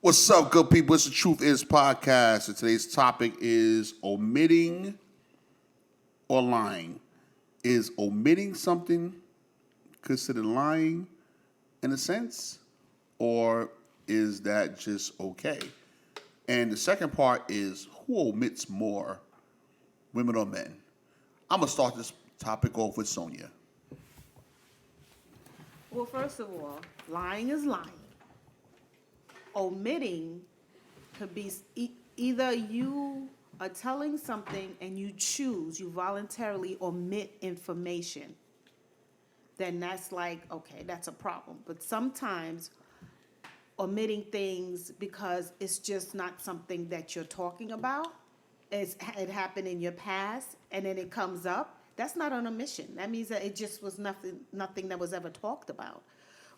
What's up, good people? It's the Truth Is Podcast, and today's topic is omitting or lying. Is omitting something considered lying in a sense, or is that just okay? And the second part is who omits more, women or men? I'm gonna start this topic off with Sonia. Well, first of all, lying is lying. Omitting could be either you are telling something and you voluntarily omit information. Then that's like, okay, that's a problem. But sometimes omitting things because it's just not something that you're talking about, it happened in your past and then it comes up, that's not an omission. That means that it just was nothing that was ever talked about.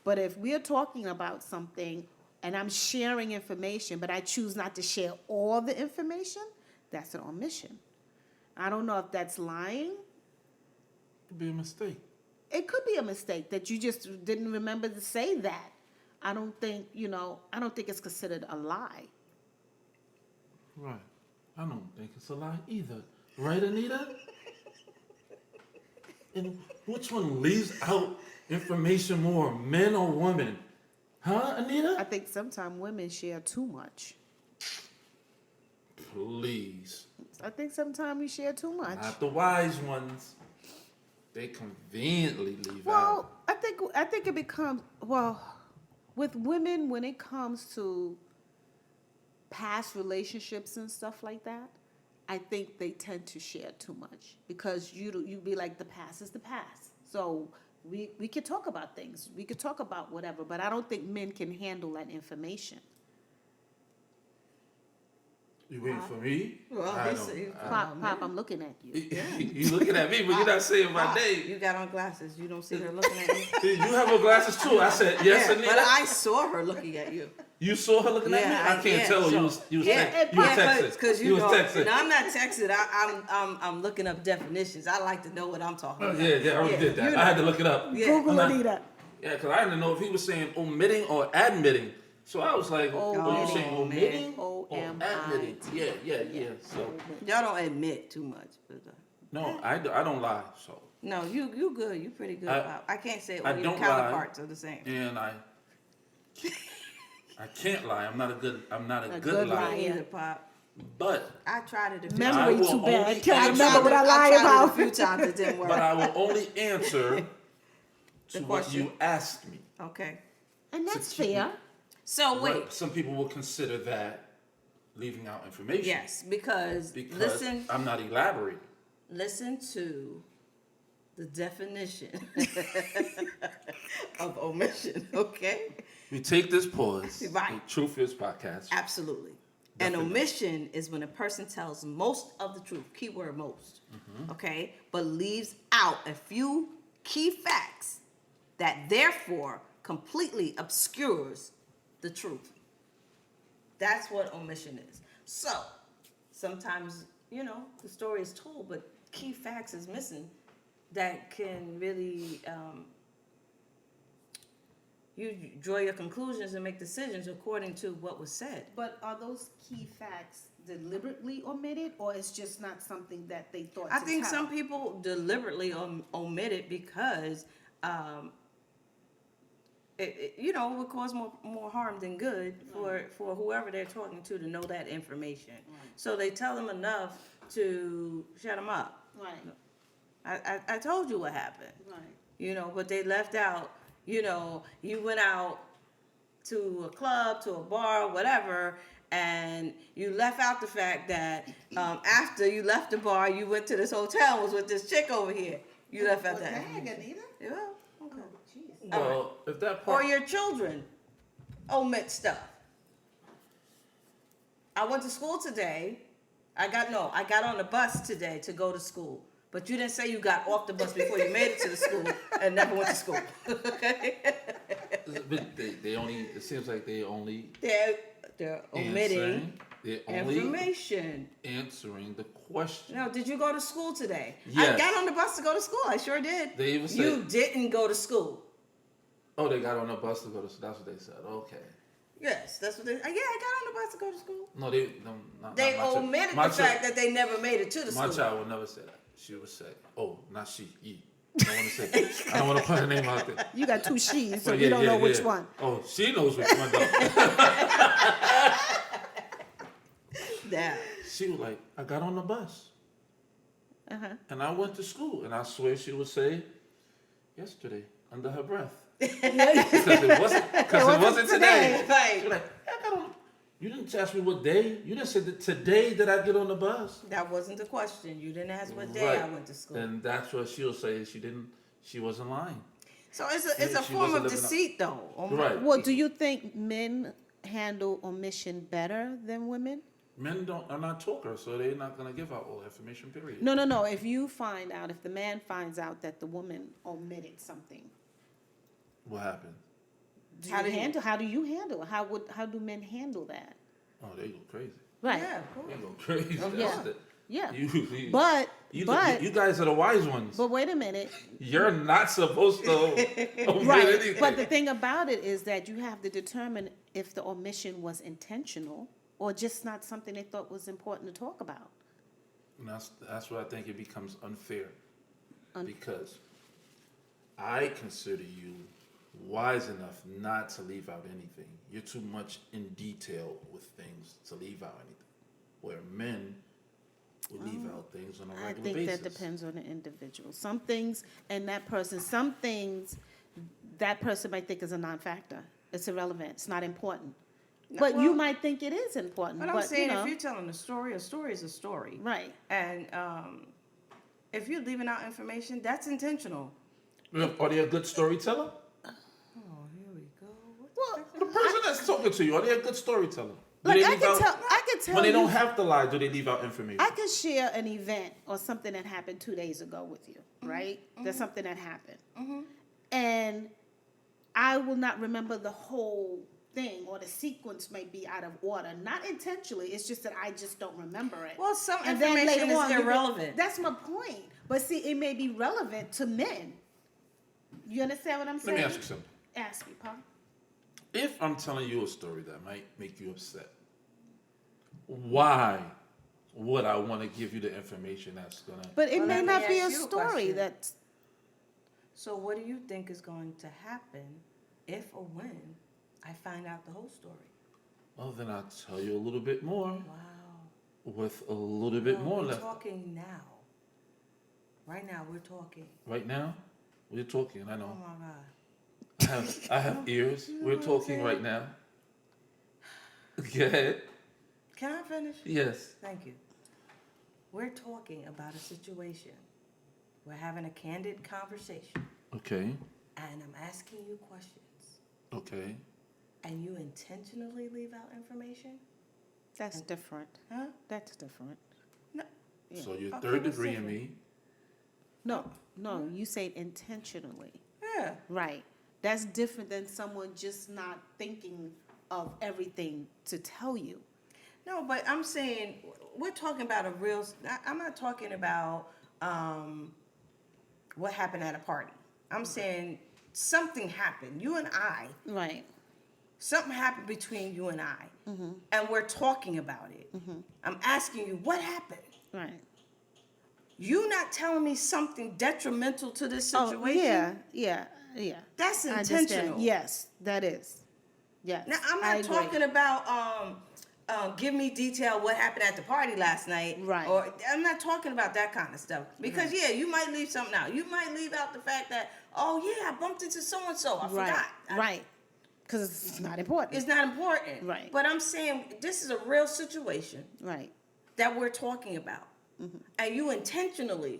But if we're talking about something and I'm sharing information, but I choose not to share all the information, that's an omission. I don't know if that's lying. Could be a mistake. It could be a mistake that you just didn't remember to say that. I don't think it's considered a lie. Right. I don't think it's a lie either. Right, Anita? And which one leaves out information more, men or women? Huh, Anita? I think sometimes women share too much. Please. I think sometimes we share too much. Not the wise ones. They conveniently leave out. Well, I think it becomes, with women, when it comes to past relationships and stuff like that, I think they tend to share too much because you be like, the past is the past. So we could talk about things, we could talk about whatever, but I don't think men can handle that information. You waiting for me? Well, I this don't- is- Pop, I'm looking at you. You looking at me, but you're not saying my name. You got on glasses. You don't see her looking at you. You have on glasses too. I said yes, Yeah, Anita. but I saw her looking at you. You saw her looking at me. I can't tell. You was texting. Because you was texting. No, I'm not texting. I'm looking up definitions. I like to know what I'm talking Oh, about. yeah, I already did that. you I had know. to look it up. Yeah. Google I'm not- Anita. Yeah, because I didn't know if he was saying omitting or admitting. So I was like, Oh, are you saying man. omitting or O-M-I-T. admitting? Yeah. So Y'all don't admit too much. But, no, I don't lie. So no, you good. You pretty good. I- I can't say I all your don't counterparts are the same. and I can't lie. I'm not a good good liar. liar. Either, Pop. But I tried it a few Memory I will too bad. only- Can't I remember what I lie tried about. it a few times. It didn't work. but I will only answer to The what question. you asked me. Okay. And that's So- fair. So wait. Right, some people will consider that leaving out information. Yes, because Because I'm not elaborating. listen to the definition of omission, okay? We take this pause. Right. The Truth Is Podcast. Absolutely. An Definition. omission is when a person tells most of the truth, keyword most, okay, but leaves out a few key facts that therefore completely obscures the truth. That's what omission is. So, sometimes, the story is told, but key facts is missing that can really, you draw your conclusions and make decisions according to what was said. But are those key facts deliberately omitted, or it's just not something that they thought I to think tell? some people deliberately omit it because it would cause more harm than good for whoever they're talking to know that information. Right. So they tell them enough to shut them up. Right, I told you what happened. right. But they left out, you went out to a club, to a bar, whatever, and you left out the fact that after you left the bar, you went to this hotel and was with this chick over here. You left out that. Dang, Anita. Yeah, okay. Jeez. Well, if that Or part. your children omit stuff. I went to school today. I got on the bus today to go to school. But you didn't say you got off the bus before you made it to the school and never went to school. Okay? But they only. It seems like they only. They're omitting They're only information. answering the question. No, did you go to school today? Yes. I got on the bus to go to school. I sure did. They even You said- didn't go to school. Oh, they got on a bus to go to. That's what they said. Okay. Yes, that's what they. Yeah, I got on the bus to go to school. No, not They my child. omitted My the child- fact that they never made it to the My school. child would never say that. She would say, "Oh, not she, ye." I don't want to say. I don't want to put her name out there. You got two she's, so But you don't know which yeah. one. Oh, she knows which one though. Yeah. She was like, "I got on the bus Uh-huh. and I went to school," and I swear she would say, "Yesterday," under her breath, because it wasn't today. Right. She was like, "I got on." You didn't ask me what day. You didn't say that today that I get on the bus. That wasn't the question. You didn't ask what day Right. I went to school. And that's what she'll say. She wasn't lying. So it's a She form wasn't of living up- deceit, though. Right. Well, do you think men handle omission better than women? Men are not talkers, so they're not gonna give out all information. Period. No. If the man finds out that the woman omitted something, What happened? how do you handle it? How do men handle that? Oh, they go crazy. Right. Yeah, of course. They go crazy. Yeah. That's it. Yeah. You, But you guys are the wise ones. but wait a minute. You're not supposed to omit Right. anything. But the thing about it is that you have to determine if the omission was intentional or just not something they thought was important to talk about. And that's where I think it becomes unfair, because I consider you wise enough not to leave out anything. You're too much in detail with things to leave out anything, where men will leave out things on a I regular think basis. that depends on the individual. Some things that person might think is a non-factor. It's irrelevant. It's not important. But you well, might think it is important. But I'm saying, you know, if you're telling a story is a story. right. And if you're leaving out information, that's intentional. Are they a good storyteller? Oh, here we go. Well, The person that's talking to you, are they a good storyteller? Do look, they I leave can out- tell when they you. don't have to lie, do they leave out information? I can share an event or something that happened 2 days ago with you, right? There's something that happened. And I will not remember the whole thing, or the sequence may be out of order. Not intentionally, it's just that I just don't remember it. Well, some And then information later is on, you irrelevant. that's my point. But see, it may be relevant to men. You understand what I'm Let saying? me ask you something. Ask me, Paul. If I'm telling you a story that might make you upset, why would I want to give you the information that's gonna? But it Well, may let me not be a ask you a story question. that's So what do you think is going to happen if or when I find out the whole story? Well, then I'll tell you a little bit more Wow. with a little bit No, more we're left. talking now. Right now, we're talking. Right now, we're talking. I Oh know. my God. I have ears. We're talking right now. Go ahead. Can I finish? Yes. Thank you. We're talking about a situation. We're having a candid conversation, Okay. and I'm asking you questions, Okay. and you intentionally leave out information? that's different. Huh? That's different. No. Yeah. So you're Okay, third what's degree in different? me. No, you say intentionally. Yeah. Right. That's different than someone just not thinking of everything to tell you. No, but I'm saying we're talking about a real. I'm not talking about what happened at a party. I'm saying something happened. You and I, Right. something happened between you and I, and we're talking about it. I'm asking you what happened. Right. You not telling me something detrimental to this situation. Oh, yeah. That's I understand. intentional. Yes, that is. Yes. Now I'm I not agree. talking about give me detail what happened at the party last night. Right. Or I'm not talking about that kind of stuff. Because yeah, you might leave something out. You might leave out the fact that, oh yeah, I bumped into so and so. I Right. forgot. Right. Because it's not important. It's not important. Right. But I'm saying this is a real situation Right. that we're talking about. And you intentionally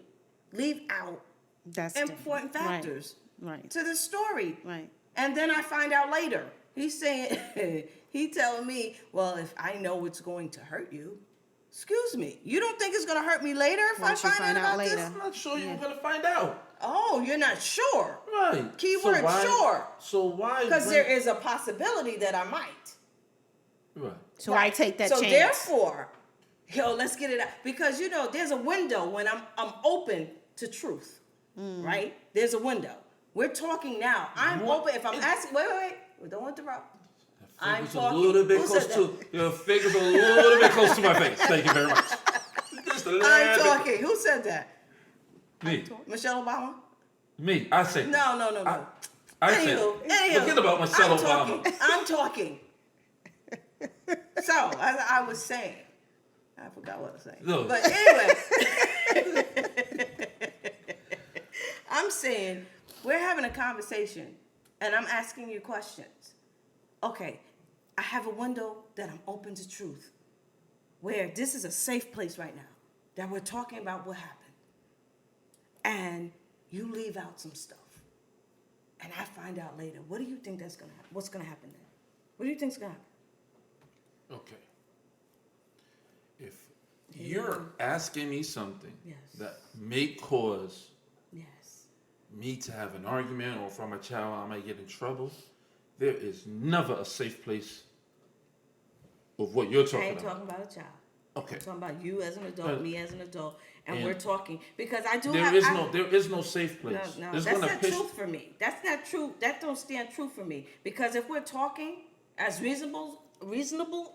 leave out That's important different. Right. factors Right. to the story. Right. And then I find out later. He's saying, he telling me, well, if I know what's going to hurt you, excuse me, you don't think it's going to hurt me later if Once I you find out about later. this? I'm not sure you're gonna find out. Oh, you're not sure. Right. Keyword, why, sure. So why? Because bring- there is a possibility that I might. Right. So I take that so chance. therefore, let's get it out. Because, there's a window when I'm open to truth, right? There's a window. We're talking now. I'm What- open. If I'm asking, wait. Don't interrupt. I'm Fingers talking. a little bit Who close said to your fingers a little bit close to my face. Thank you very much. Just a little I'm bit. talking. Who said that? Me. Michelle Obama? Me. I say. No. I say. Anywho, Forget about Michelle Obama. I'm talking. So, as I was saying, I forgot what I was saying. No. But anyway, I'm saying we're having a conversation and I'm asking you questions. Okay, I have a window that I'm open to truth, where this is a safe place right now, that we're talking about what happened. And you leave out some stuff. And I find out later. What do you think that's gonna happen? What's gonna happen then? What do you think's gonna happen? Okay. If you're asking me something Yes. that may cause Yes. me to have an argument, or if I'm a child, I might get in trouble, there is never a safe place of what you're I talking ain't about. talking about a child. Okay. I'm talking about you as an adult, But- me as an adult, and and we're talking because I do There have. is I- no safe place. No, It's that's gonna not piss- truth for me. That's not true. That don't stand true for me. Because if we're talking as reasonable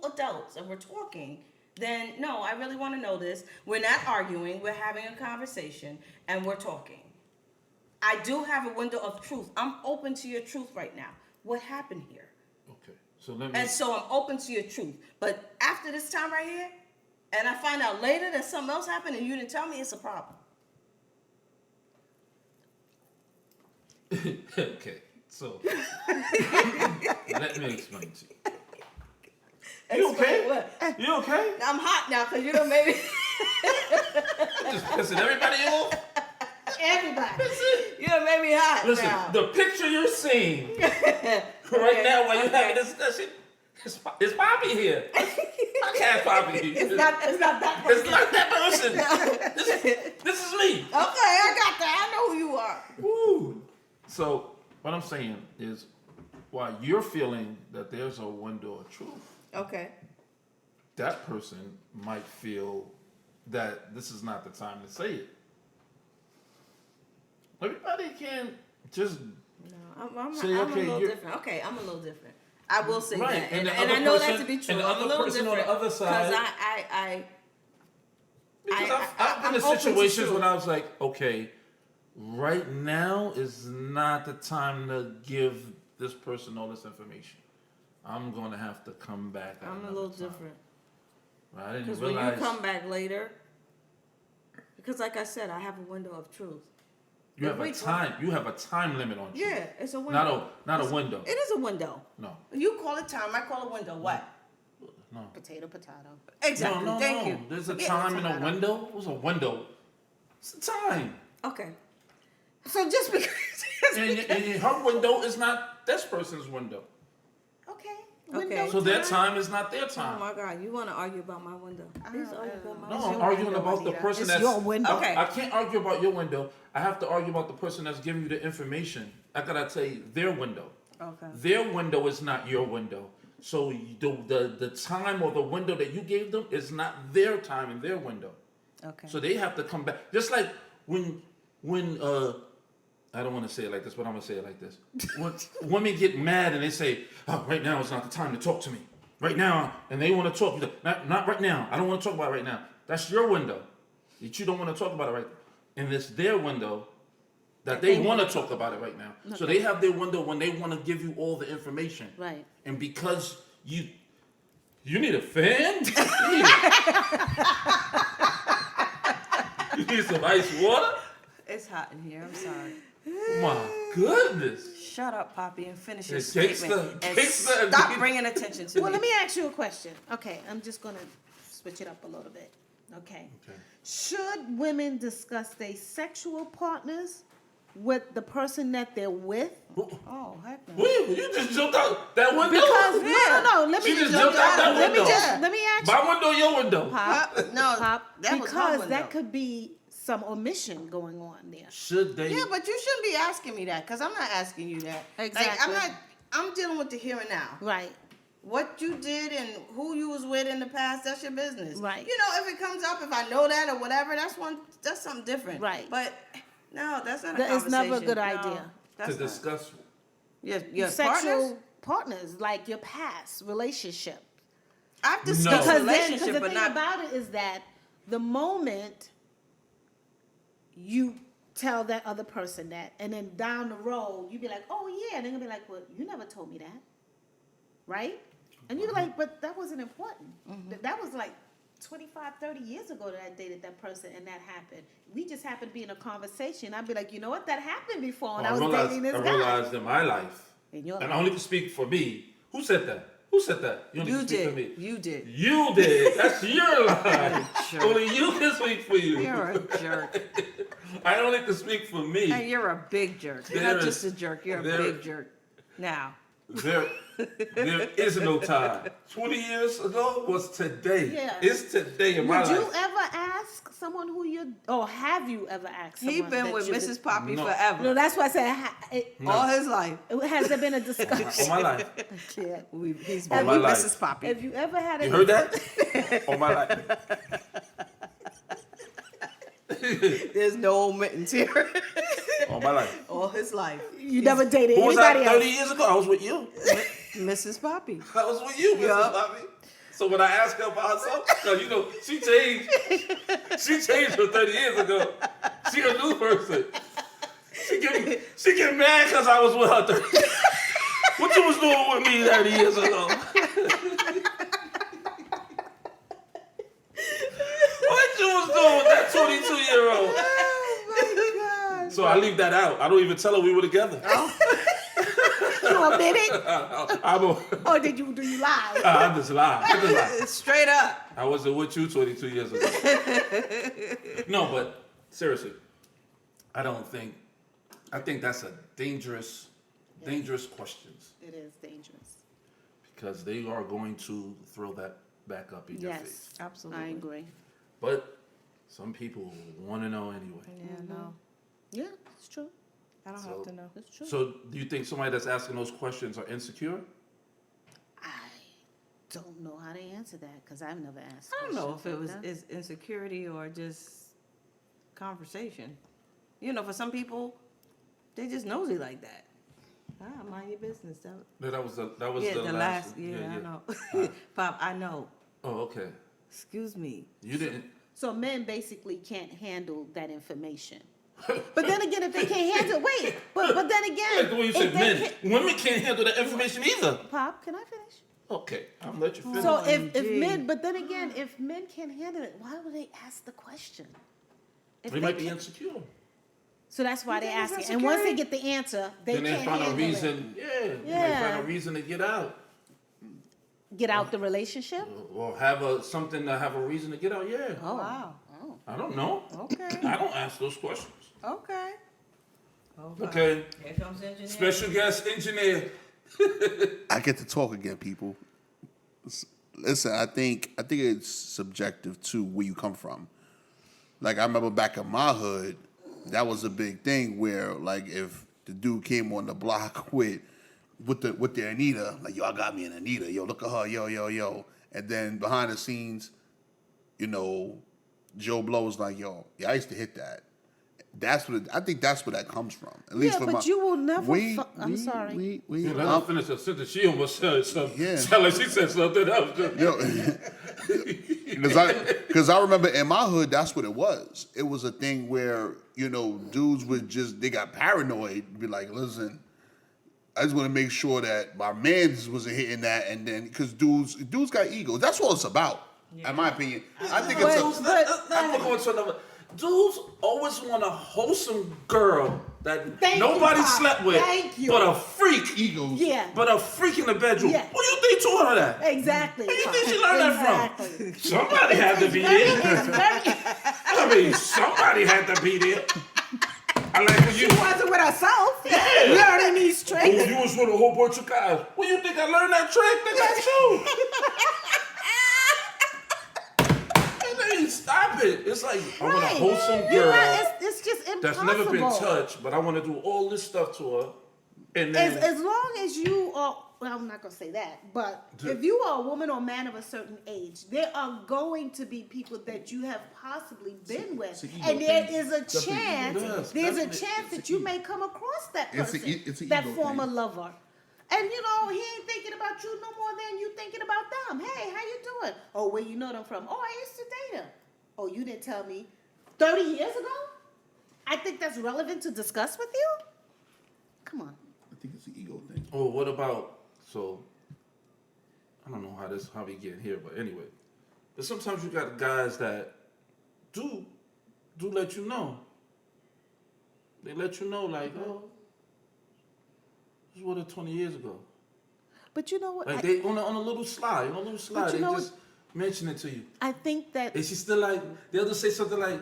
adults and we're talking, then no, I really want to know this. We're not arguing. We're having a conversation and we're talking. I do have a window of truth. I'm open to your truth right now. What happened here? Okay. So let me. And so I'm open to your truth. But after this time right here, and I find out later that something else happened and you didn't tell me, it's a problem. Okay. So let me explain to you. You okay? What? You okay? I'm hot now because you done made me. Just pissing everybody off. Everybody. You done made me hot Listen, now. the picture you're seeing right now while you're having this discussion is Poppy here. I can't Poppy. It's not that It's not that person. This is me. Okay, I got that. I know who you are. Woo. So what I'm saying is, while you're feeling that there's a window of truth, Okay. that person might feel that this is not the time to say it. Everybody can't just No, I'm Say, a okay, little you're- different. Okay, I'm a little different. I will say Right, that. and And, the and I other know person- that to be true. and the I'm a other little person on the different. other side- Because I because I- I've been I'm in open to situations truth. when I was like, okay, right now is not the time to give this person all this information. I'm going to have to come back. at I'm a another little time. different. Right? I didn't Because when you realize come back later, because like I said, I have a window of truth. you have a Wait, time. You have a time limit on you. Yeah, it's a window. Not a window. It is a window. No. You call it time, I call it window. What? No. Potato. Exactly. No. Thank you. There's a Yeah, time and a tomato. window. What's a window? It's a time. Okay. So just because. And her window is not this person's window. Okay. Okay. Window So their time is not their Oh time. my God, you want to argue about my window? Please argue about my No, window. I'm arguing about the Anita. person It's that's your window. Okay. I can't argue about your window. I have to argue about the person that's giving you the information. I gotta tell you their window. Okay. Their window is not your window. So the time or the window that you gave them is not their time and their window. Okay. So they have to come back. Just like when I don't want to say it like this, but I'm gonna say it like this. When women get mad and they say, "Oh, right now is not the time to talk to me. Right now," and they want to talk. Not right now. I don't want to talk about it right now. That's your window. That you don't want to talk about it right. And it's their window that they want to talk about it right now. So they have their window when they want to give you all the information. Right. And because you need a fan? You need some ice water? It's hot in here. I'm sorry. My goodness. Shut up, Poppy, and finish your Hey, statement. gangsta, And gangsta. stop bringing attention to Well, me. let me ask you a question. Okay, I'm just gonna switch it up a little bit. Okay. Okay. Should women discuss their sexual partners with the person that they're with? Oh, heck no. Wait, you just jumped out that window? Because no. Let She me just jumped out that let me window. let me ask you, My window, your window. Pop, No, Pop, that was my because window. that could be some omission going on there. Should they? Yeah, but you shouldn't be asking me that because I'm not asking you that. Exactly. Like, I'm dealing with the here and now. Right. What you did and who you was with in the past, that's your business. Right. You know, if it comes up, if I know that or whatever, that's something different. Right. But no, that's not a That is conversation. never a good No, idea. that's to not. discuss. Your Sexual partners, like your past relationship. I've No. discussed Because relationship, the but thing not. about it is that the moment you tell that other person that, and then down the road you be like, oh yeah, and they're gonna be like, well, you never told me that, right? And you're like, but that wasn't important. That was like 25, 30 years ago that I dated that person and that happened. We just happened to be in a conversation. I'd be like, you know what, that happened before when I was dating this I guy. realized in my life, In your and I life. only can speak for me. Who said that? Who said that? You only You can speak for did. me. You did. You did. That's your lie. Jerk. Only you can speak for you. You're a jerk. I only can speak for me. And you're a big jerk. You're There not just is- a jerk. You're a there- big jerk. Now, There is no time. 20 years ago was today. Yeah. It's today in my Would you life. ever ask someone who you, or have you ever asked someone? he been that with you Mrs. Poppy No. forever. No, that's why I said, All his life. has there been a discussion? All my life. Yeah. He's All been my with life. Mrs. Poppy. Have you ever had a You heard that? All my life. There's no omittance here. All my life. All his life. You never dated Who was that anybody 30 else? years ago? I was with you. Mrs. Poppy. I was with you, Mrs. Yup. Bobby. So when I asked her about herself, because you know, she changed. She changed from 30 years ago. She a new person. She get mad because I was with her 30. What you was doing with me 30 years ago? What you was doing with that 22-year-old? Oh my God. So I leave that out. I don't even tell her we were together. You admit it? Or do you lie? I just lied. I just lied. Straight up. I wasn't with you 22 years ago. No, but seriously, I think that's a dangerous questions It is dangerous. because they are going to throw that back up in your face. Yes, Absolutely. I agree. But some people want to know anyway. Yeah, no. Yeah, it's true. I don't So- have to know. It's true. So do you think somebody that's asking those questions are insecure? I don't know how to answer that because I've never asked. I don't know if it questions was like that. is insecurity or just conversation. You know, for some people, they just nosy like that. Mind your business. No, that was Yeah, the last. I know. Pop, I know. Oh, okay. Excuse me. You didn't. So men basically can't handle that information. But then again, if they can't handle, wait. But then again, Like the way you if said, they men, can't- women can't handle that information either. Pop, can I finish? Okay, I'll let you finish. So if OMG. men, but then again, if men can't handle it, why would they ask the question? If they might be can't- insecure. So that's why they think it's ask it. And once they insecurity? get the answer, they Then they can't find a handle reason. Yeah, they might Yeah. find a reason to get out. it. Get out the relationship. Or have something to have a reason to get out. Yeah. Oh, Wow. oh. I don't know. Okay. I don't ask those questions. Okay. Okay. Here comes the engineer. Special guest engineer. I get to talk again, people. Listen, I think it's subjective to where you come from. Like I remember back in my hood, that was a big thing where like if the dude came on the block with the Anita, like yo, I got me an Anita, yo, look at her, yo, and then behind the scenes, you know, Joe Blow was like, yo, yeah, I used to hit that. I think that's where that comes from. At least Yeah, for but you will never. Wait, I'm sorry. Yeah, let her finish her sentence. She almost said something. Yeah. Sound like she said something else. Because I remember in my hood, that's what it was. It was a thing where, you know, dudes would they got paranoid, be like, listen, I just want to make sure that my mans wasn't hitting that. And then, because dudes got egos. That's what it's about, in my opinion. I think it's I'm going to another. Dudes always want a wholesome girl that Thank nobody you, Pop. slept with, Thank you. but a freak. egos. Yeah. But a freak in the bedroom. Yeah. Who you think taught her that? Exactly. Where you think she learned that from? Exactly. Somebody had to be there. It's very. I mean, somebody had to be there. I like when you. She wasn't with herself. Yeah. Learning these Oh, tricks. you was with a whole bunch of guys. Well, you think I learned that trick? They got you. Hey, stop it. It's like, I want a wholesome You're girl right. It's just impossible. that's never been touched, but I want to do all this stuff to her. And then, As long as you are, well, I'm not gonna say that, but if you are a woman or man of a certain age, there are going to be people that you have possibly been with, it's an ego and there thing. is a Definitely chance, ego does. there's a Definitely. chance that you may come across that It's a person, it's an that ego former thing. lover. And you know, he ain't thinking about you no more than you thinking about them. Hey, how you doing? Oh, where you know them from? Oh, I used to date her. Oh, you didn't tell me 30 years ago? I think that's relevant to discuss with you? Come on. I think it's the ego thing. Oh, what about, so, I don't know how we get here, but anyway. But sometimes you got guys that do let you know. They let you know, like, oh, this was 20 years ago. But you know what? Like they on a little slide, you they know just mention it to you. I think that And she still like, they'll just say something like,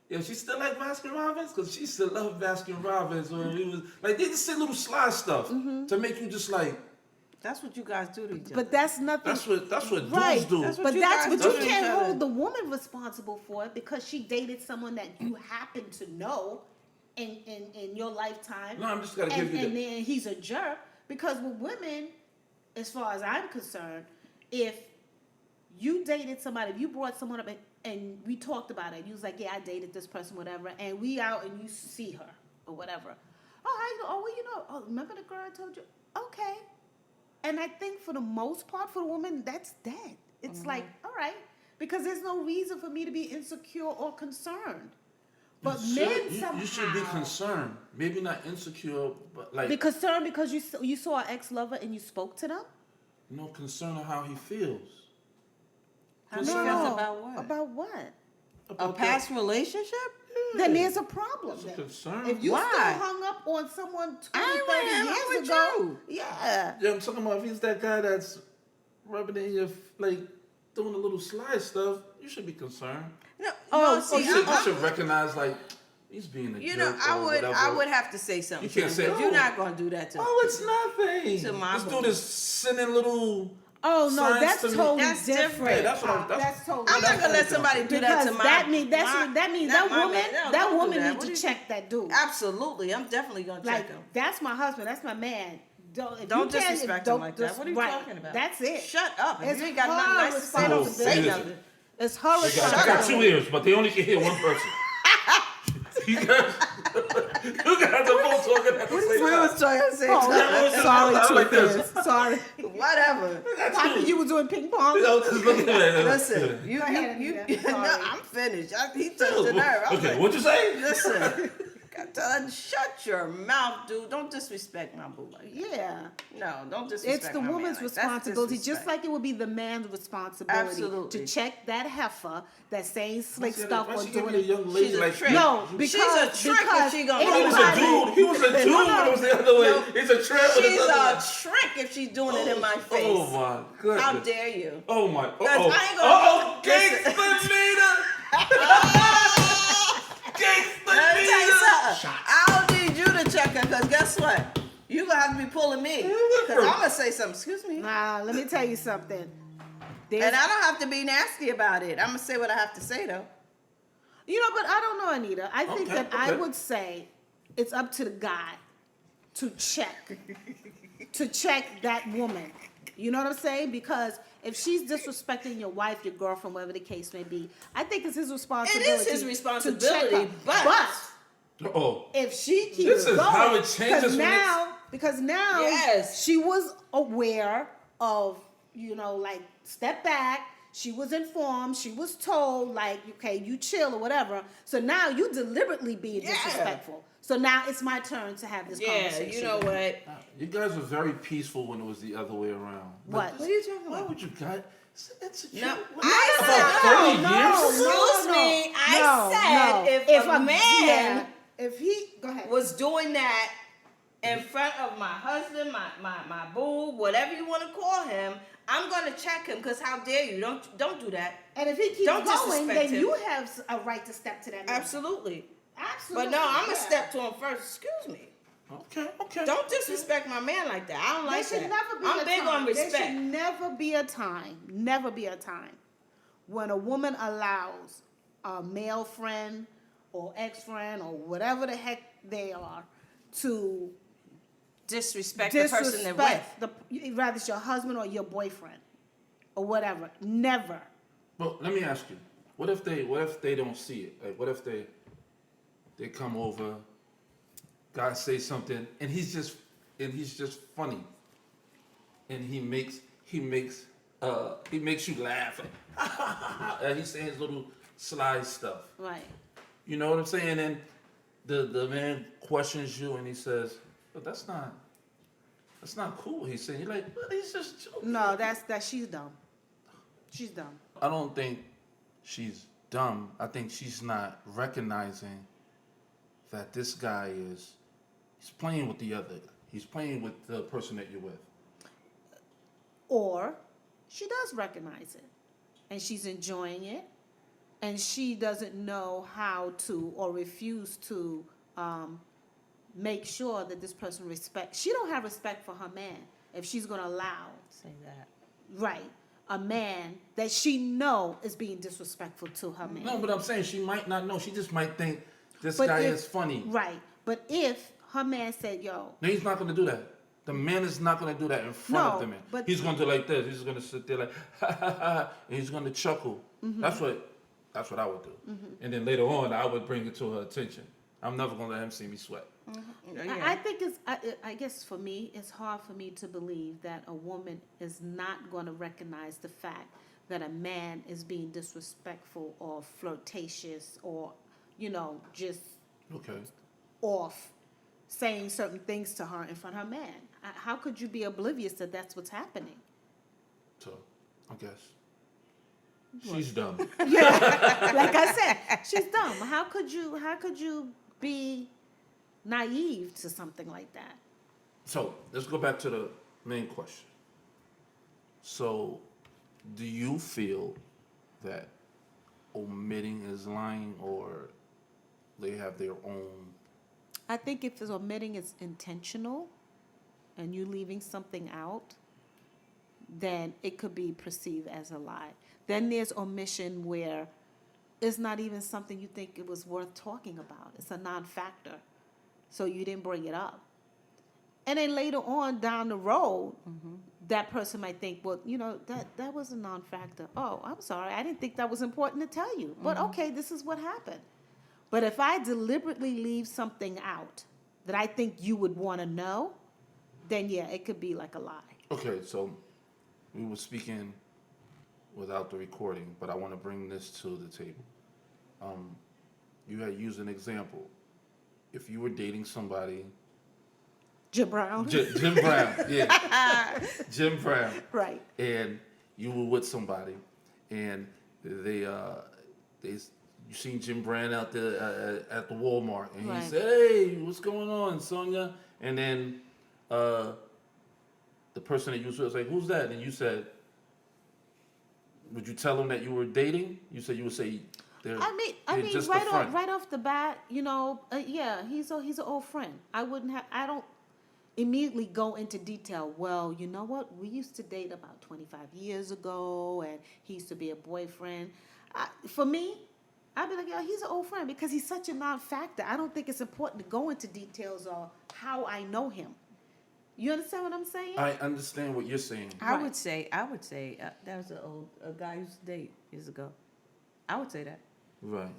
yeah, she still like Baskin Robbins? Because she still loved Baskin Robbins. Or it was, like, they just say little slide stuff to make you just like, That's what you guys do to each other. but that's nothing. that's what Right, dudes do. That's what but you that's guys but do you to each can't other. hold the woman responsible for it because she dated someone that you happen to know in your lifetime. No, I'm just gotta and, give you and the- then he's a jerk because with women, as far as I'm concerned, if you dated somebody, if you brought someone up and we talked about it, you was like, yeah, I dated this person, whatever, and we out and you see her or whatever. Oh, how you know? Oh, well, you know. Oh, remember the girl I told you? Okay. And I think for the most part, for the woman, that's dead. It's like, all right, because there's no reason for me to be insecure or concerned. But men somehow you should be concerned. Maybe not insecure, but like, be concerned because you saw an ex-lover and you spoke to them. concern of how he feels. How he Concern feels about what? About what? A about past relationship? Then there's a problem. That's a then. concern. If you Why? still hung up on someone 20, I 30 am years with ago, you. yeah. Yeah, I'm talking about if he's that guy that's rubbing in your, like, doing a little slide stuff, you should be concerned. No, Oh, no, see, You I'm- should recognize, like, he's being a you jerk know, or whatever. I would have to say something. You can't to him, say, 'cause you're oh. not gonna do that to. Oh, it's nothing. To my This dude brother. is sending little. Oh no, signs that's to me. totally That's different. different. Yeah, that's what I'm- That's totally I'm not gonna let different. somebody do Because that to my. that means my- that means not that my woman man. No, that don't do woman that. needs What to do you- check that dude. Absolutely, I'm definitely gonna check Like him. that's my husband. That's my man. If Don't you can't- disrespect don't him like that. What are you right, talking about? That's it. Shut up. If It's you ain't got nothing nice to say, her don't Oh, say listen. nothing. It's her I got responsibility. 2 ears, but they only can hear one person. you guys, you guys are both talking at the same We time. was trying to say Oh, something. sorry, I like truth this. is. Sorry. Whatever. Poppy, you were doing ping pong. You know, just look at it. Listen, you, ahead, you, Anita. you no, Sorry. I'm finished. He touched the nerve. I was Okay, like, what'd you say? listen, shut your mouth, dude. Don't disrespect my boo like that. Yeah. No, don't disrespect It's the my man woman's like that. That's responsibility, just disrespect. like it would be the man's responsibility Absolutely. to check that heifer that's saying slick Why she stuff gotta- or why she give doing me a it. young lady She's a like trick. No, you? because She's a trick if because she gonna- He was a dude. He was a dude, but it was the other way. No. He's a trap. but She's it's the other a way. trick if she's doing it in my face. Oh my goodness. How dare you? Oh my. I ain't gonna- Oh, Listen. gangsta Gangsta Let me tell you Nita. something. I don't need you to check her, because guess what? You gonna have to be pulling me. Because I'm gonna say something. Excuse me. Nah, let me tell you something. There's, And I don't have to be nasty about it. I'm gonna say what I have to say though. you know, but I don't know, Anita. I think Okay, that I okay. would say it's up to the guy to check that woman. You know what I'm saying? Because if she's disrespecting your wife, your girlfriend, whatever the case may be, I think it's his responsibility. It is his to responsibility, check her. but Oh. if she keeps This is going, how it changes when because now Yes. she was aware of, like step back. She was informed. She was told, like, okay, you chill or whatever. So now you deliberately being Yeah. disrespectful. So now it's my turn to have this Yeah, conversation. you know what? You guys were very peaceful when it was the other way around. But What? What are you talking Why about? would you guys? It's a No, joke. I About said 30 no, years? no, Excuse no, me, I no, said no. if a man if he go ahead. was doing that in front of my husband, my boo, whatever you want to call him, I'm gonna check him because how dare you? Don't do that. And if he keeps Don't going, disrespect then him. you have a right to step to that man. Absolutely. Absolutely. But no, I'm gonna yeah. step to him first. Excuse me. Okay. Don't disrespect my man like that. I don't There like should that. never be I'm a big time. on There should respect. never be a time when a woman allows a male friend or ex-friend or whatever the heck they are to Disrespect the person they're with. disrespect rather it's your husband or your boyfriend or whatever. Never. Well, let me ask you. What if they don't see it? Like, what if they come over, God say something, and he's just and he's just funny, and he makes you laugh, and he's saying his little sly stuff. Right. You know what I'm saying? And the man questions you, and he says, "But that's not cool." He's saying, "You're like, but he's just joking." No, that she's dumb. She's dumb. I don't think she's dumb. I think she's not recognizing that this guy he's playing with the other. He's playing with the person that you're with. Or she does recognize it and she's enjoying it and she doesn't know how to or refuse to make sure that this person respects. She don't have respect for her man if she's going to allow, Say that. right, a man that she know is being disrespectful to her man. No, but I'm saying she might not know. She just might think this But guy if- is funny. Right. But if her man said, yo, No, he's not going to do that. The man is not going to do that in front of the No, man. but- He's going to do like this. He's going to sit there like, ha ha ha, and he's going to chuckle. Mm-hmm. That's what I would do. And then later on, I would bring it to her attention. I'm never going to let him see me sweat. I think I guess for me, it's hard for me to believe that a woman is not going to recognize the fact that a man is being disrespectful or flirtatious or, just Okay. off saying certain things to her in front of her man. How could you be oblivious that that's what's happening? So, I guess. She's dumb. Like I said, she's dumb. How could you be naive to something like that? So, let's go back to the main question. So, do you feel that omitting is lying, or they have their own? I think if it's omitting is intentional and you leaving something out, then it could be perceived as a lie. Then there's omission where it's not even something you think it was worth talking about. It's a non-factor. So you didn't bring it up. And then later on down the road, that person might think, well, that was a non-factor. Oh, I'm sorry. I didn't think that was important to tell you. But okay, this is what happened. But if I deliberately leave something out that I think you would want to know, then yeah, it could be like a lie. Okay, so we were speaking without the recording, but I want to bring this to the table. You had used an example. If you were dating somebody, Jim Brown. Jim Brown, yeah, Jim Brown, Right. and you were with somebody, and you seen Jim Brown out there at the Walmart, and Right. he said, "Hey, what's going on, Sonia?" And then the person that you was with was like, "Who's that?" And you said, "Would you tell him that you were dating?" You said you would say, "They're I mean, just a right friend." off the bat, yeah, he's an old friend. I don't immediately go into detail. Well, you know what? We used to date about 25 years ago, and he used to be a boyfriend. For me, I'd be like, yeah, he's an old friend because he's such a non-factor. I don't think it's important to go into details of how I know him. You understand what I'm saying? I understand what you're saying. I Right. would say that was a guy I used to date years ago. I would say that. Right.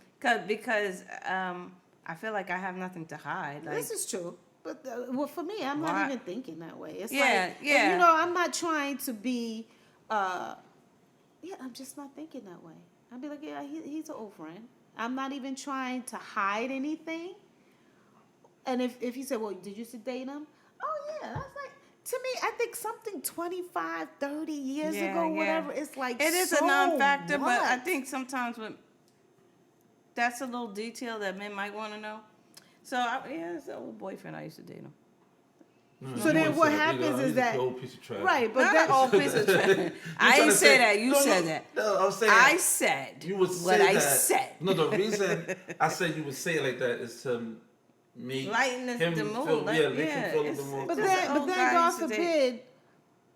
Because I feel like I have nothing to hide. Like, This is true. But for me, I'm Why- not even thinking that way. It's Yeah, like, yeah. I'm not trying to be, I'm just not thinking that way. I'd be like, yeah, he's an old friend. I'm not even trying to hide anything. And if you said, well, did you used to date him? Oh, yeah. That's like, to me, I think something 25, 30 years Yeah, ago, yeah. whatever, it's like, it is so a non-factor, but I what? think sometimes that's a little detail that men might want to know. So it's an old boyfriend. I used to date him. So then what happens is he's that, an old piece of trash. right, but Not that an old piece of trash. I trying didn't to say that. You said that. No, I'm saying I said you would what say I that. said. No, the reason I said you would say it like that is to make Lighten the him mood, feel, like, make yeah, him feel a it's- little more. But Just then, an old guy God used to date. forbid,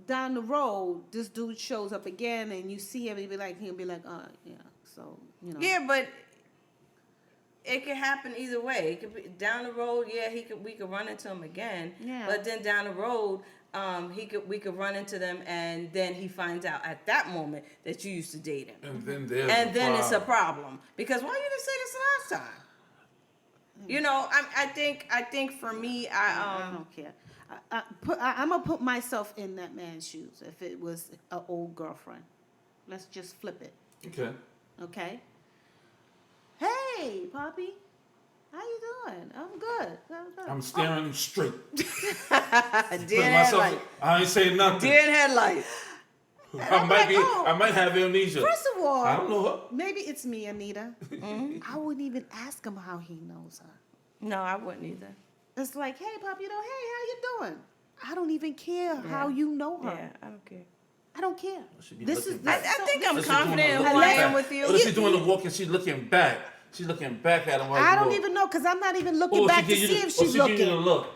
down the road, this dude shows up again, and you see him, he'll be like, yeah. So Yeah, but it could happen either way. It could be down the road. Yeah, we could run into him again. Yeah. But then down the road, we could run into them, and then he finds out at that moment that you used to date him, And then it's a problem because why you didn't say this last time? I think for me, I don't care. I'm gonna put myself in that man's shoes. If it was an old girlfriend, let's just flip it. Okay. Okay. Hey, Poppy, how you doing? I'm good. I'm staring him straight. Deer in headlight. I ain't saying nothing. Deer in headlight. I might have amnesia. First of all, I don't know her. maybe it's me, Anita. I wouldn't even ask him how he knows her. No, I wouldn't either. It's like, hey, Pop, hey, how you doing? I don't even care how Yeah. you know her. Yeah, I don't care. I don't care. She be This looking is back. I think I'm Listen, doing confident in the who look I am back. with you. What is she doing the walk and she's looking back? She's looking back at him. Like, I don't look. even know because I'm not even looking Oh, back she to give see you the- if oh, she's she give you the looking. look.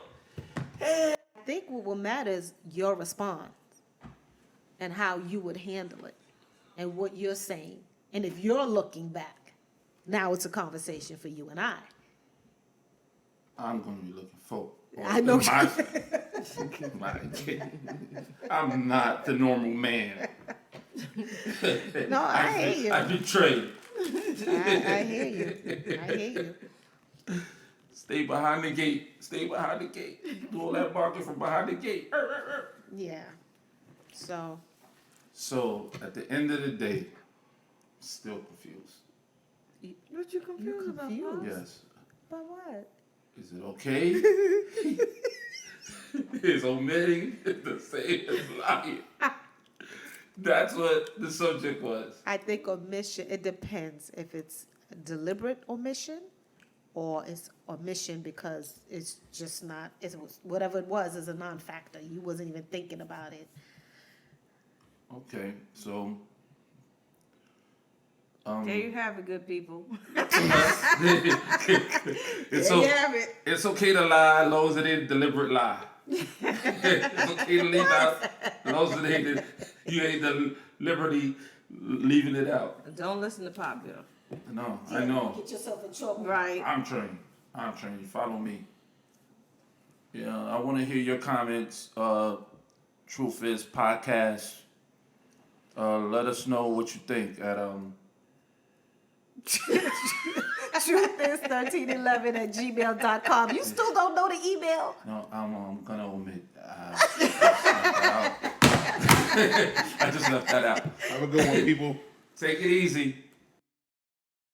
I think what will matter is your response and how you would handle it and what you're saying. And if you're looking back, now it's a conversation for you and I. I'm gonna be looking for. I know. I'm not the normal man. No, I hear you. I betrayed. I hear you. I hear you. Stay behind the gate. Stay behind the gate. Do all that barking from behind the gate. Yeah. So, So at the end of the day, still confused. What you confused about? confused. Yes. but what? Is it okay? Is omitting the same as lying? That's what the subject was. I think omission, it depends if it's a deliberate omission or it's omission because it's just not, it was, whatever it was is a non-factor. You wasn't even thinking about it. Okay, so There you have it, good people. it's, There you have it. it's okay to lie as long as it ain't deliberate lie. It's okay to leave out as long as it ain't you ain't the liberty leaving it out. Don't listen to Pop Bill. No, I know. Get yourself in trouble. Right. I'm trained. You follow me. Yeah, I want to hear your comments. Truth is podcast. Let us know what you think at Truthiz1311@gmail.com. You still don't know the email? No, I'm gonna omit. I just left that out. Have a good one, people. Take it easy.